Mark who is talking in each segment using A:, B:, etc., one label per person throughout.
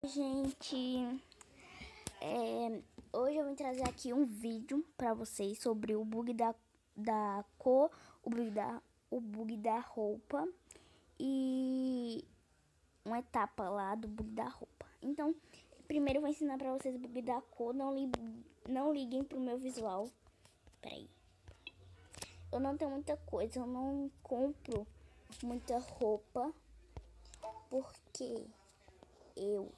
A: Gente, hoje eu vim trazer aqui um vídeo pra vocês sobre o bug da cor, o bug da roupa e uma etapa lá do bug da roupa. Então, primeiro eu vou ensinar pra vocês o bug da cor. Não liguem pro meu visual. Peraí. Eu não tenho muita coisa, eu não compro muita roupa porque eu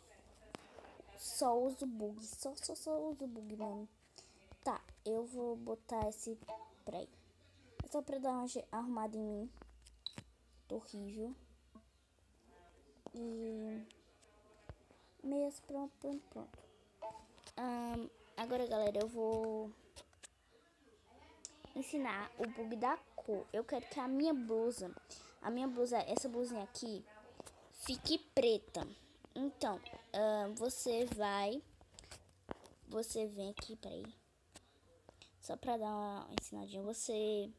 A: só uso bug, só uso bug, mano. Tá, eu vou botar esse, peraí. É só pra dar uma arrumada em mim. Tô horrível. E meias, pronto. Agora, galera, eu vou ensinar o bug da cor. Eu quero que a minha blusa, essa blusinha aqui, fique preta. Então, você vem aqui, peraí. Só pra dar uma ensinadinha, você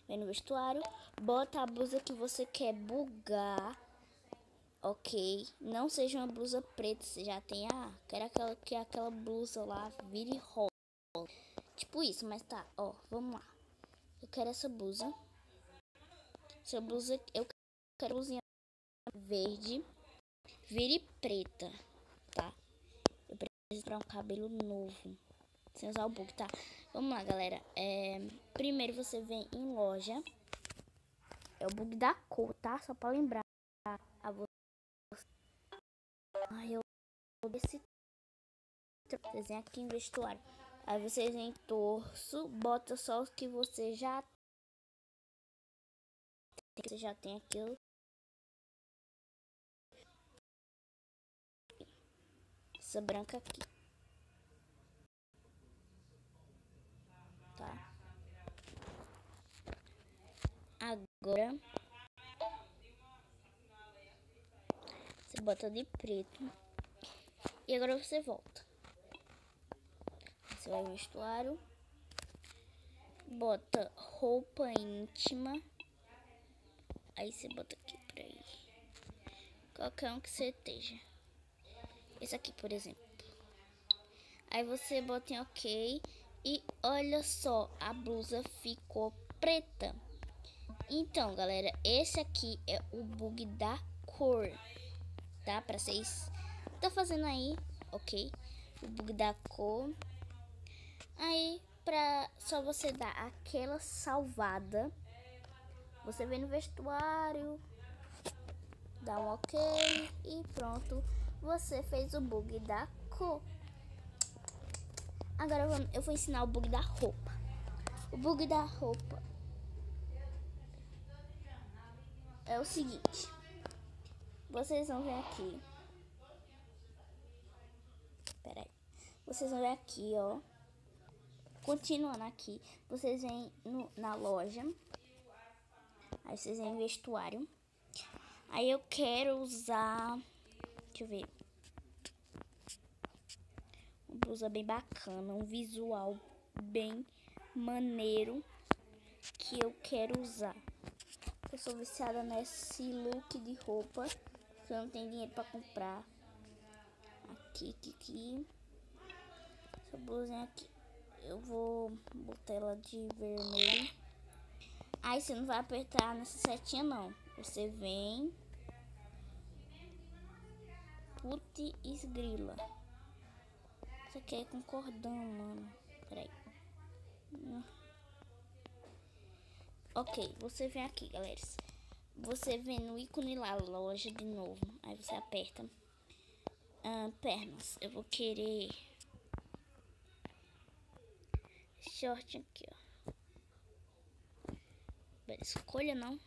A: vem no vestuário, bota a blusa que você quer bugar, ok? Não seja uma blusa preta, você já tem quero aquela blusa lá vire rosa. Tipo isso, mas tá, ó, vamos lá. Eu quero essa blusa. Eu quero a blusinha verde, vire preta, tá? Eu preciso comprar um cabelo novo, sem usar o bug, tá? Vamos lá, galera. Primeiro você vem em loja. É o bug da cor, tá? Só pra lembrar a você. Ai, eu desse desenho aqui em vestuário. Aí vocês em torso, bota só os que você já tem. Você já tem aquilo. Essa branca aqui. Tá? Agora você bota de preto. E agora você volta. Você vai no vestuário. Bota roupa íntima. Aí você bota aqui pra aí. Qualquer um que você esteja. Esse aqui, por exemplo. Aí você bota em ok. E olha só, a blusa ficou preta. Então, galera, esse aqui é o bug da cor. Tá? Pra vocês tá fazendo aí, ok? O bug da cor. Aí, só você dar aquela salvada. Você vem no vestuário, dá um ok e pronto. Você fez o bug da cor. Agora eu vou ensinar o bug da roupa. O bug da roupa é o seguinte. Vocês vão ver aqui. Peraí. Vocês vão ver aqui, ó. Continuando aqui. Vocês vêm na loja. Aí vocês vêm em vestuário. Aí eu quero usar... Deixa eu ver. Uma blusa bem bacana. Um visual bem maneiro. Que eu quero usar. Eu sou viciada nesse look de roupa. Que eu não tenho dinheiro pra comprar. Aqui. Essa blusinha aqui. Eu vou botar ela de vermelho. Aí você não vai apertar nessa setinha não. Você vem. Putz esgrila. Isso aqui é com cordão, mano. Peraí. Ok, você vem aqui, galera. Você vem no ícone lá, loja de novo. Aí você aperta. Pernas. Eu vou querer short aqui, ó. Escolha não.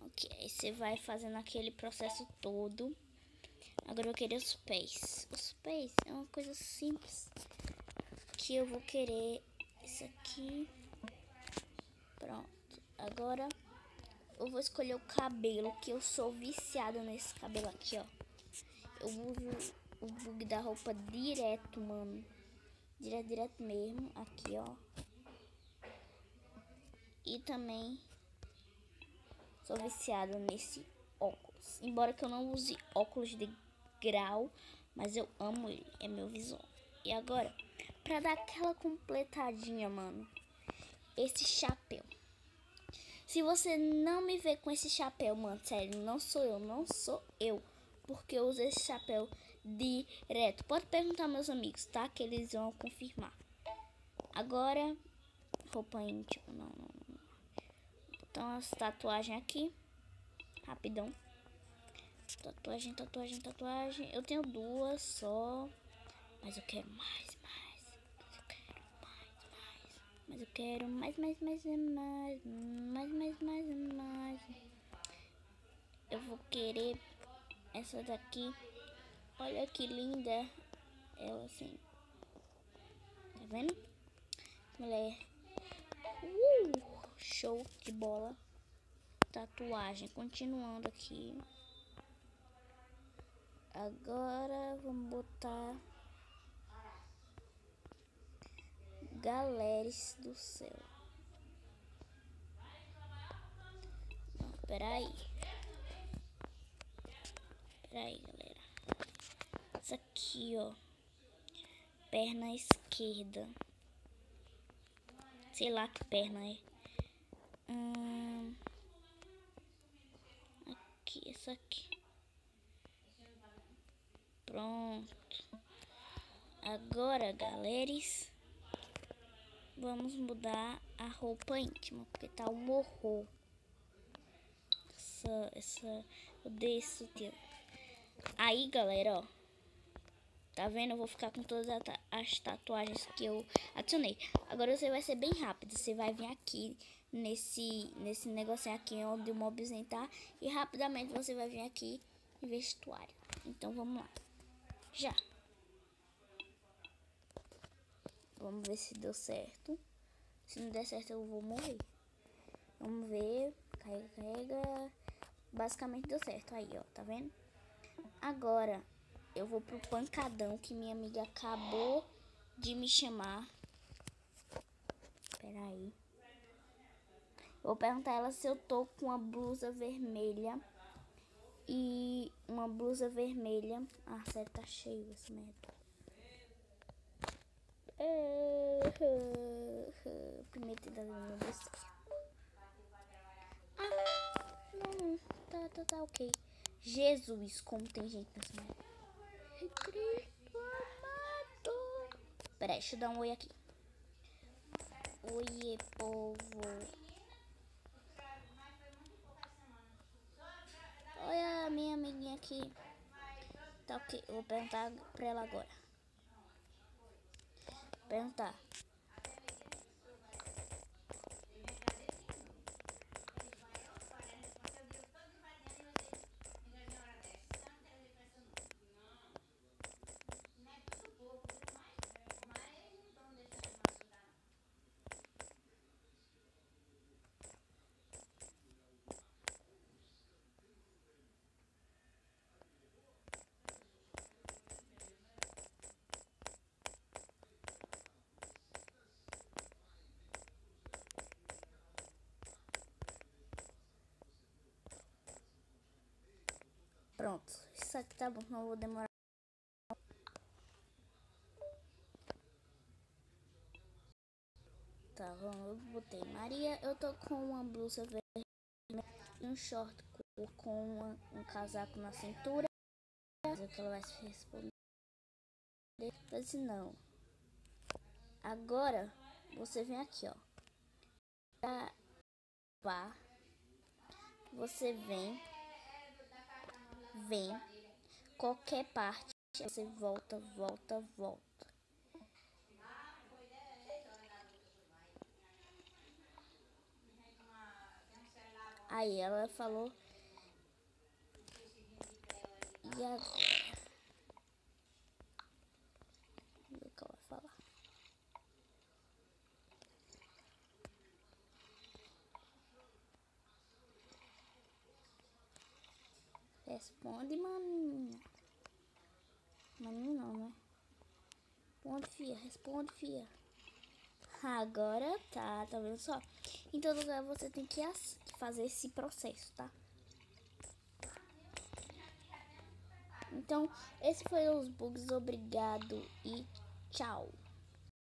A: Ok, aí você vai fazendo aquele processo todo. Agora eu vou querer os pés. Os pés é uma coisa simples. Que eu vou querer isso aqui. Pronto. Agora eu vou escolher o cabelo, que eu sou viciada nesse cabelo aqui, ó. Eu uso o bug da roupa direto, mano. Direto mesmo. Aqui, ó. E também sou viciada nesse óculos. Embora que eu não use óculos de grau, mas eu amo ele, é meu visual. E agora, pra dar aquela completadinha, mano, esse chapéu. Se você não me vê com esse chapéu, mano, sério, não sou eu, porque eu uso esse chapéu direto. Pode perguntar aos meus amigos, tá? Que eles vão confirmar. Agora, roupa íntima, não. Vou botar umas tatuagens aqui, rapidão. Tatuagem. Eu tenho 2 só, mas eu quero mais. Mas eu quero mais. Eu vou querer essa daqui. Olha que linda ela assim. Tá vendo? Mulher. Show de bola. Tatuagem. Continuando aqui. Agora vamos botar Galeres do Céu. Não, peraí, galera. Isso aqui, ó. Perna esquerda. Sei lá que perna é. Aqui, essa aqui. Pronto. Agora, galeres, vamos mudar a roupa íntima, porque tá um horror. Eu dei esse sutiã. Aí, galera, ó. Tá vendo? Eu vou ficar com todas as tatuagens que eu adicionei. Agora você vai ser bem rápido. Você vai vir aqui nesse negocinho aqui onde o mobzinho tá. E rapidamente você vai vir aqui em vestuário. Então vamos lá. Já. Vamos ver se deu certo. Se não der certo eu vou morrer. Vamos ver. Carrega. Basicamente deu certo. Aí, ó. Tá vendo? Agora eu vou pro pancadão que minha amiga acabou de me chamar. Pera aí. Eu vou perguntar a ela se eu tô com uma blusa vermelha. E uma blusa vermelha. Ah, sério, tá cheio essa merda. Primeiro tentar não deu certo. Não. Tá ok. Jesus, como tem gente nessa merda. Cristo amado. Peraí, deixa eu dar um oi aqui. Oiê, povo. Olha a minha amiguinha aqui. Tá ok, eu vou perguntar pra ela agora. Perguntar. Pronto, isso aqui tá bom, não vou demorar. Tá, vamos, eu botei Maria, eu tô com uma blusa vermelha e um short com um casaco na cintura. Que ela vai se responder. Mas não. Agora, você vem aqui, ó. Você vem. Qualquer parte, você volta. Aí ela falou. E agora? Vamos ver o que ela vai falar. Responde, maninha. Maninha não, né? Responde, fia. Agora tá vendo só? Em todo lugar você tem que fazer esse processo, tá? Então, esse foi os bugs. Obrigado e tchau.